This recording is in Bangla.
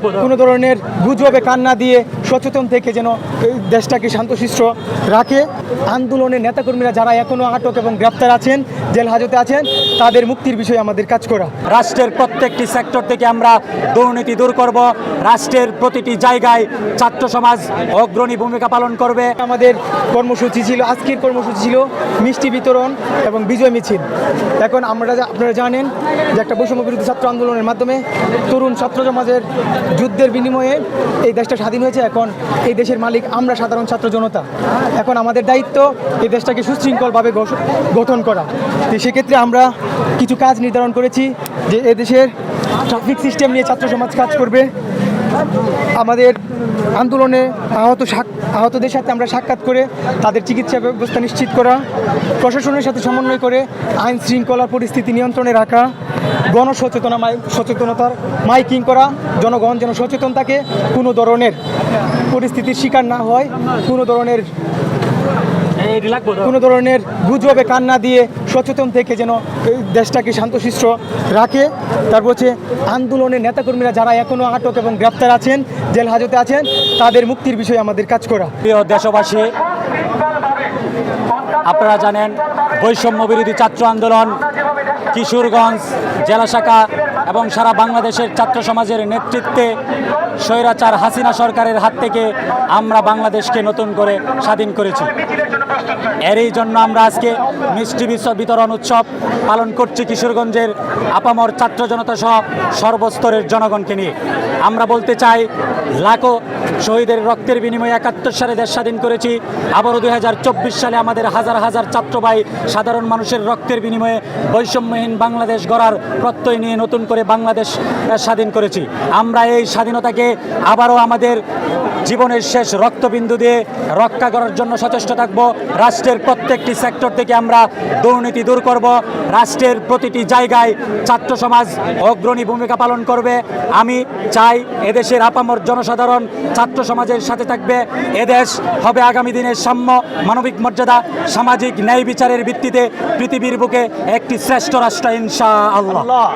লাগবে কোনো ধরনের গুজবে কান না দিয়ে সচেতন থেকে যেন এই দেশটাকে শান্তশিষ্ট রাখে। আন্দোলনের নেতাকর্মীরা যারা এখনও আটক এবং গ্রেপ্তার আছেন, জেল হাজতে আছেন, তাদের মুক্তির বিষয়ে আমাদের কাজ করা। রাষ্ট্রের প্রত্যেকটি সেক্টর থেকে আমরা দুর্নীতি দূর করব। রাষ্ট্রের প্রতিটি জায়গায় ছাত্র সমাজ অগ্রণী ভূমিকা পালন করবে। আমাদের কর্মসূচি ছিল, আজকের কর্মসূচি ছিল মিষ্টি বিতরণ এবং বিজয় মিছিল। এখন আপনারা জানেন যে একটা বৈষম্য বিরোধী ছাত্র আন্দোলনের মাধ্যমে তরুণ ছাত্র সমাজের যুদ্ধের বিনিময়ে এই দেশটা স্বাধীন হয়েছে। এখন এই দেশের মালিক আমরা সাধারণ ছাত্র জনতা। এখন আমাদের দায়িত্ব এই দেশটাকে সুশৃঙ্খলভাবে গঠন করা। তো সেক্ষেত্রে আমরা কিছু কাজ নির্ধারণ করেছি যে এদেশের ট্রাফিক সিস্টেম নিয়ে ছাত্র সমাজ কাজ করবে। আমাদের আন্দোলনে আহতদের সাথে আমরা সাক্ষাৎ করে তাদের চিকিৎসা ব্যবস্থা নিশ্চিত করা, প্রশাসনের সাথে সমন্বয় করে আইন শৃঙ্খলার পরিস্থিতি নিয়ন্ত্রণে রাখা, সচেতনতার মাইকিং করা, জনগণ যেন সচেতন থাকে, কোনো ধরনের পরিস্থিতির শিকার না হয়, কোনো ধরনের গুজবে কান না দিয়ে সচেতন থেকে যেন এই দেশটাকে শান্তশিষ্ট রাখে। তারপর হচ্ছে আন্দোলনের নেতাকর্মীরা যারা এখনও আটক এবং গ্রেপ্তার আছেন, জেল হাজতে আছেন, তাদের মুক্তির বিষয়ে আমাদের কাজ করা। প্রিয় দেশবাসী, আপনারা জানেন বৈষম্য বিরোধী ছাত্র আন্দোলন কিশোরগঞ্জ জেলা শাখা এবং সারা বাংলাদেশের ছাত্র সমাজের নেতৃত্বে স্বৈরাচার হাসিনা সরকারের হাত থেকে আমরা বাংলাদেশকে নতুন করে স্বাধীন করেছি। এরই জন্য আমরা আজকে মিষ্টি বিতরণ উৎসব পালন করছি কিশোরগঞ্জের আপামর ছাত্র জনতা সহ সর্বস্তরের জনগণকে নিয়ে। আমরা বলতে চাই, লাখো শহীদের রক্তের বিনিময়ে ৭১ সালে দেশ স্বাধীন করেছি। আবারও ২০২৪ সালে আমাদের হাজার হাজার ছাত্র ভাই সাধারণ মানুষের রক্তের বিনিময়ে বৈষম্যহীন বাংলাদেশ গড়ার প্রত্যয় নিয়ে নতুন করে বাংলাদেশ স্বাধীন করেছি। আমরা এই স্বাধীনতাকে আবারও আমাদের জীবনের শেষ রক্তবিন্দু দিয়ে রক্ষা করার জন্য সচেষ্ট থাকব। রাষ্ট্রের প্রত্যেকটি সেক্টর থেকে আমরা দুর্নীতি দূর করব। রাষ্ট্রের প্রতিটি জায়গায় ছাত্র সমাজ অগ্রণী ভূমিকা পালন করবে। আমি চাই এদেশের আপামর জনসাধারণ ছাত্র সমাজের সাথে থাকবে। এদেশ হবে আগামী দিনের সাম্য, মানবিক মর্যাদা, সামাজিক ন্যায় বিচারের ভিত্তিতে পৃথিবীর বুকে একটি শ্রেষ্ঠ রাষ্ট্র ইনশাআল্লাহ।